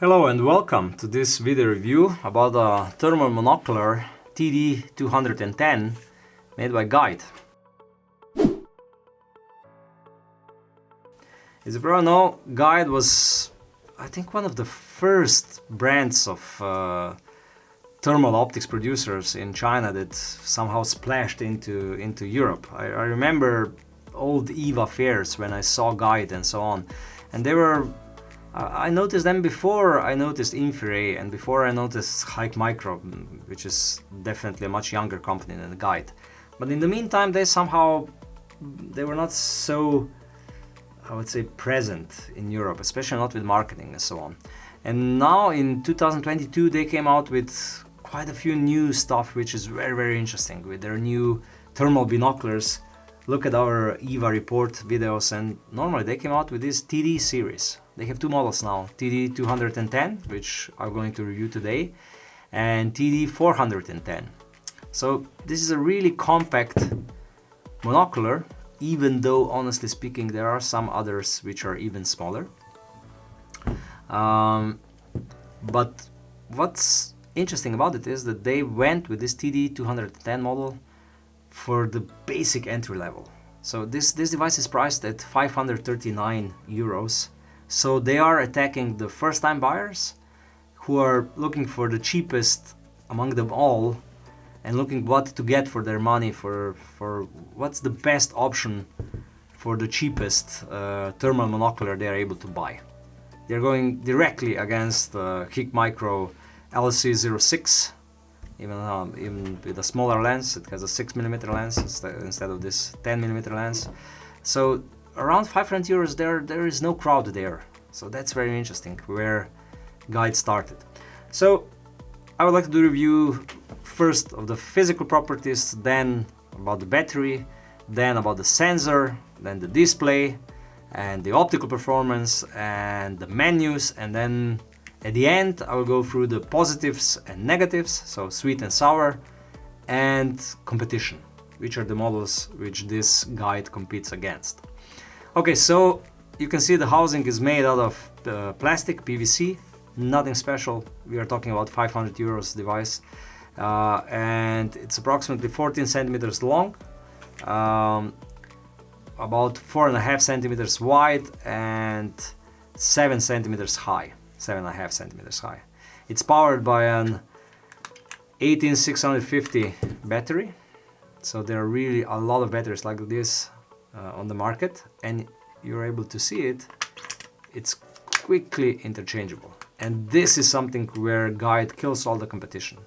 Hello and welcome to this video review about a thermal monocular TD210 made by Guide. As you probably know, Guide was, I think, one of the first brands of thermal optics producers in China that somehow splashed into Europe. I remember old EVA fairs when I saw Guide and so on, and they were I noticed them before I noticed Infrared and before I noticed Hike Micro, which is definitely a much younger company than the Guide. But in the meantime, they were not so, I would say, present in Europe, especially not with marketing and so on. And now in 2022, they came out with quite a few new stuff, which is very, very interesting with their new thermal binoculars. Look at our EVA report videos, and normally they came out with this TD series. They have two models now, TD210, which I'm going to review today, and TD410. So this is a really compact monocular, even though honestly speaking there are some others which are even smaller. But what's interesting about it is that they went with this TD210 model for the basic entry level. So this device is priced at 539 euros. So they are attacking the first-time buyers who are looking for the cheapest among them all and looking what to get for their money, for what's the best option for the cheapest thermal monocular they are able to buy. They're going directly against Hike Micro LC06. Even with a smaller lens, it has a 6mm lens instead of this 10mm lens. So around 500 euros there is no crowd there. So that's very interesting where Guide started. So I would like to do a review first of the physical properties, then about the battery, then about the sensor, then the display and the optical performance and the menus, and then at the end I will go through the positives and negatives, so sweet and sour, and competition, which are the models which this Guide competes against. Okay, so you can see the housing is made out of plastic, PVC, nothing special. We are talking about 500 euros device, and it's approximately 14 centimeters long, about 4.5 centimeters wide and 7 centimeters high. 7.5 centimeters high. It's powered by an 18650 battery, so there are really a lot of batteries like this on the market, and you're able to see it's quickly interchangeable. And this is something where Guide kills all the competition,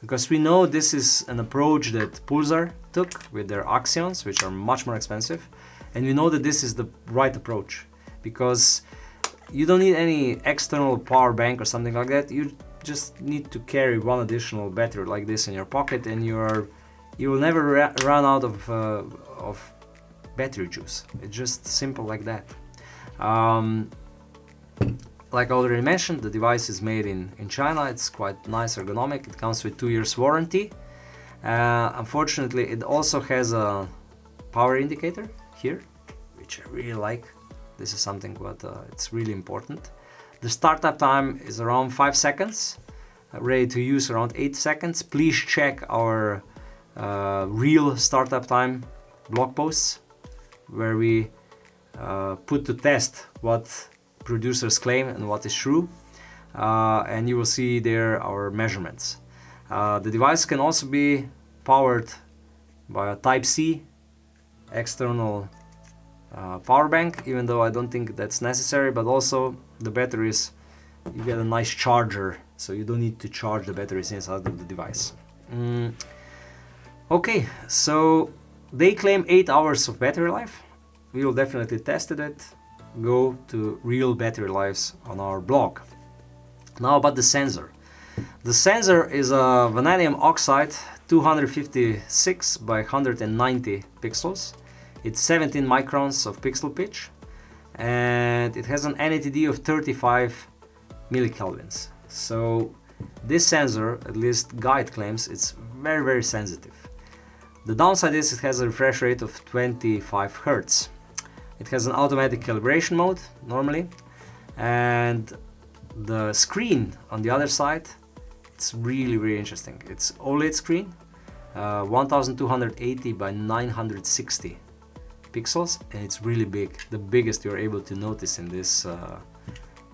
because we know this is an approach that Pulsar took with their Axions, which are much more expensive, and we know that this is the right approach because you don't need any external power bank or something like that. You just need to carry one additional battery like this in your pocket, and you will never run out of battery juice. It's just simple like that. Like I already mentioned, the device is made in China. It's quite nice, ergonomic. It comes with 2 years warranty. Unfortunately, it also has a power indicator here, which I really like. This is something what it's really important. The startup time is around 5 seconds, ready to use around 8 seconds. Please check our real startup time blog posts where we put to test what producers claim and what is true, and you will see there our measurements. The device can also be powered by a Type-C external power bank, even though I don't think that's necessary, but also the batteries, you get a nice charger, so you don't need to charge the batteries inside of the device. Okay, so they claim 8 hours of battery life. We will definitely test it. Go to real battery lives on our blog. Now about the sensor. The sensor is a vanadium oxide 256 by 190 pixels. It's 17 microns of pixel pitch, and it has an NATD of 35 millikelvins. So this sensor, at least Guide claims, it's very, very sensitive. The downside is it has a refresh rate of 25 Hz. It has an automatic calibration mode normally, and The screen on the other side, it's really interesting. It's OLED screen, 1280 by 960 pixels, and it's really big. The biggest you're able to notice in these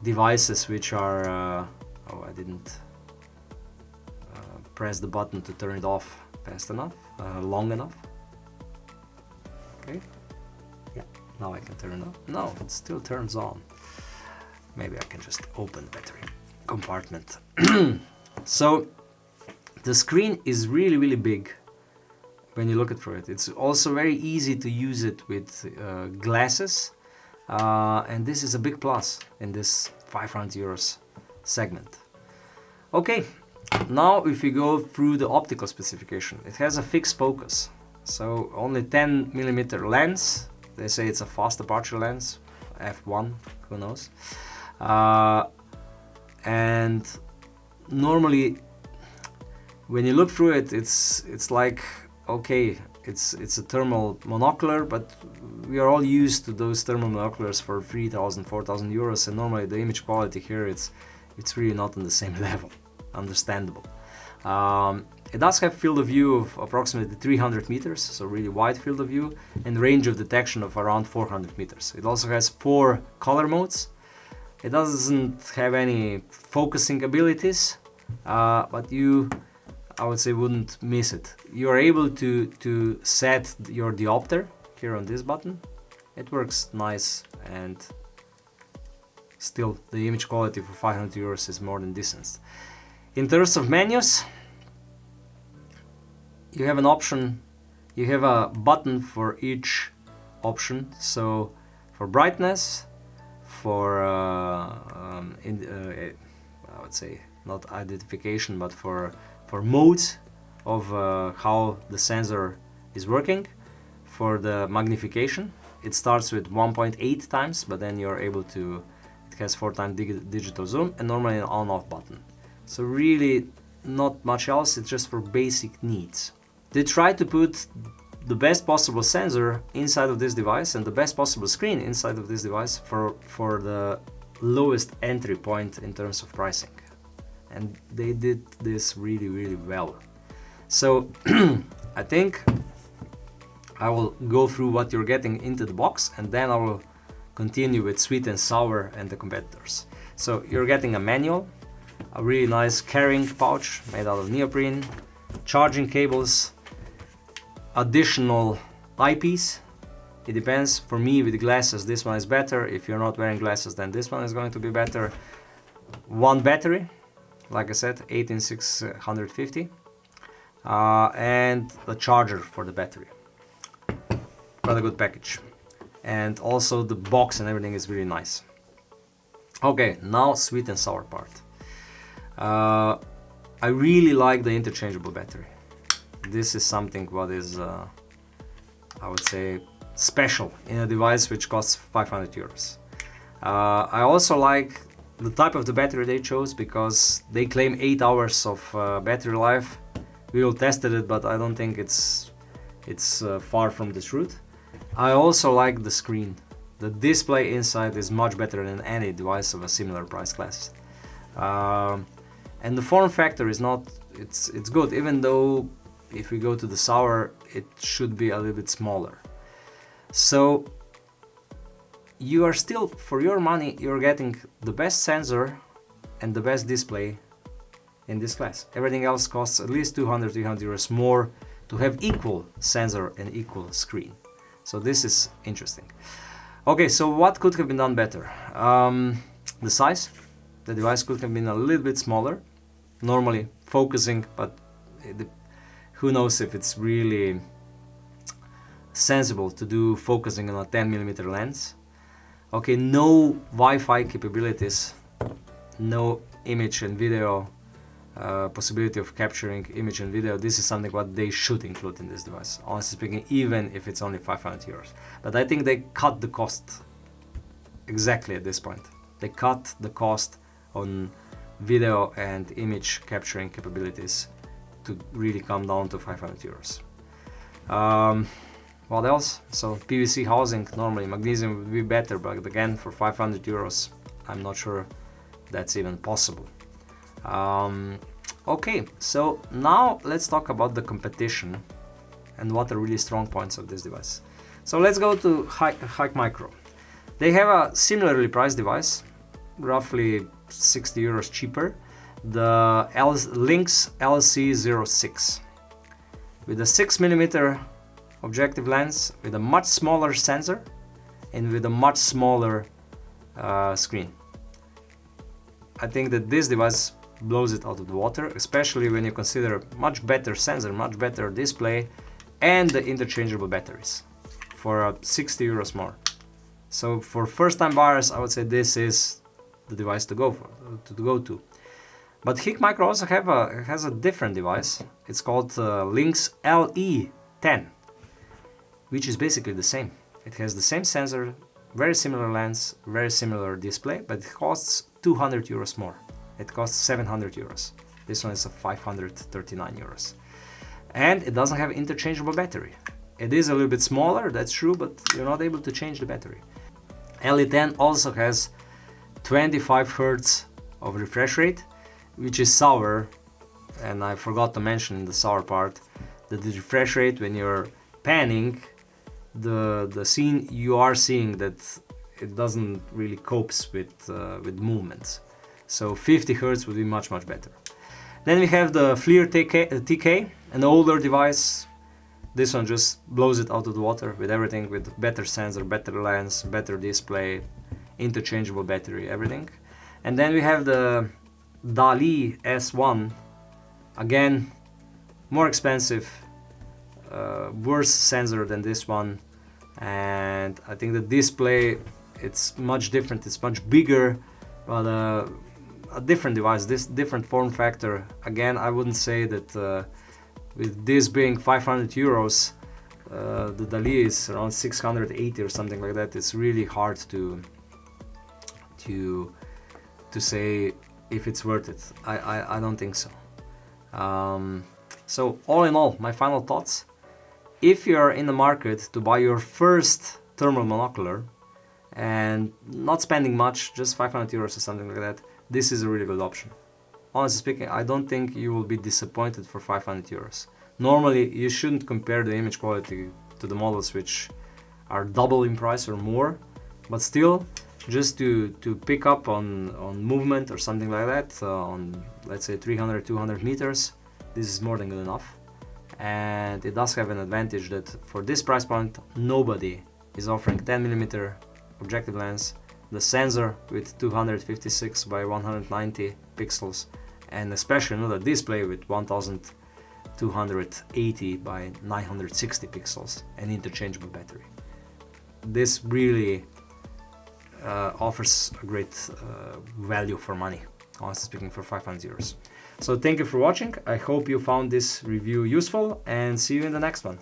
devices, which are oh, I didn't press the button to turn it off fast enough, long enough. Okay, yeah, now I can turn it on. No, it still turns on. Maybe I can just open the battery compartment. So the screen is really big when you look at through it. It's also very easy to use it with glasses, and this is a big plus in this 500 euros segment. Okay, now if we go through the optical specification, it has a fixed focus, so only 10mm lens. They say it's a fast aperture lens, f1, who knows. And normally when you look through it, it's like, okay, it's a thermal monocular, but we are all used to those thermal monoculars for 3,000, 4,000 euros, and normally the image quality here, it's really not on the same level. Understandable. It does have field of view of approximately 300 meters, so really wide field of view, and range of detection of around 400 meters. It also has 4 color modes. It doesn't have any focusing abilities, but you, I would say, wouldn't miss it. You are able to set your diopter here on this button. It works nice, and still the image quality for 500 euros is more than decent. In terms of menus, you have an option, you have a button for each option. So for brightness, for I would say not identification, but for modes of how the sensor is working. For the magnification, it starts with 1.8 times, but then you're able to, it has 4 times digital zoom, and normally an on-off button. So really not much else, it's just for basic needs. They try to put the best possible sensor inside of this device and the best possible screen inside of this device for the lowest entry point in terms of pricing. And they did this really well. So I think I will go through what you're getting into the box, and then I will continue with sweet and sour and the competitors. So you're getting a manual, a really nice carrying pouch made out of neoprene, charging cables, additional eyepiece. It depends. For me, with glasses, this one is better. If you're not wearing glasses, then this one is going to be better. One battery, like I said, 18650, and a charger for the battery. Quite a good package. And also the box and everything is really nice. Okay, now sweet and sour part. I really like the interchangeable battery. This is something what is, I would say, special in a device which costs 500 euros. I also like the type of the battery they chose, because they claim 8 hours of battery life. We all tested it, but I don't think it's far from the truth. I also like the screen. The display inside is much better than any device of a similar price class. And the form factor is not, it's good, even though if we go to the sour, it should be a little bit smaller. So you are still, for your money, you're getting the best sensor and the best display in this class. Everything else costs at least 200-300 euros more to have equal sensor and equal screen. So this is interesting. Okay, so what could have been done better? The size. The device could have been a little bit smaller. Normally focusing, but who knows if it's really sensible to do focusing on a 10mm lens. Okay, no Wi-Fi capabilities, no image and video, possibility of capturing image and video. This is something what they should include in this device, honestly speaking, even if it's only 500 euros. But I think they cut the cost exactly at this point. They cut the cost on video and image capturing capabilities to really come down to 500 euros. What else? So PVC housing, normally magnesium would be better, but again, for 500 euros, I'm not sure that's even possible. Okay, so now let's talk about the competition and what are really strong points of this device. So let's go to Hike Micro. They have a similarly priced device, roughly 60 euros cheaper, the Lynx LC06, with a 6mm objective lens, with a much smaller sensor, and with a much smaller screen. I think that this device blows it out of the water, especially when you consider much better sensor, much better display, and the interchangeable batteries for 60 euros more. So for first-time buyers, I would say this is the device to go to. But Hik Micro also has a different device. It's called Lynx LE10, which is basically the same. It has the same sensor, very similar lens, very similar display, but it costs 200 euros more. It costs 700 euros. This one is 539 euros. And it doesn't have interchangeable battery. It is a little bit smaller, that's true, but you're not able to change the battery. LE10 also has 25 Hz of refresh rate, which is sour, and I forgot to mention in the sour part that the refresh rate, when you're panning the scene, you are seeing that it doesn't really copes with movements. So 50 Hz would be much better. Then we have the FLIR TK, an older device. This one just blows it out of the water with everything, with better sensor, better lens, better display, interchangeable battery, everything. And then we have the DALI S1, again more expensive, worse sensor than this one, and I think the display, it's much different, it's much bigger, but a different device, this different form factor. Again, I wouldn't say that with this being 500 euros, the DALI is around 680 or something like that. It's really hard to say if it's worth it. I don't think so. So all in all, my final thoughts: if you're in the market to buy your first thermal monocular and not spending much, just 500 euros or something like that, this is a really good option. Honestly speaking, I don't think you will be disappointed for 500 euros. Normally, you shouldn't compare the image quality to the models which are double in price or more, but still, just to pick up on movement or something like that, on let's say 300-200 meters, this is more than good enough. And it does have an advantage that for this price point, nobody is offering 10mm objective lens, the sensor with 256 by 190 pixels, and especially another display with 1280 by 960 pixels and interchangeable battery. This really offers a great value for money, honestly speaking, for 500 euros. So thank you for watching. I hope you found this review useful, and see you in the next one.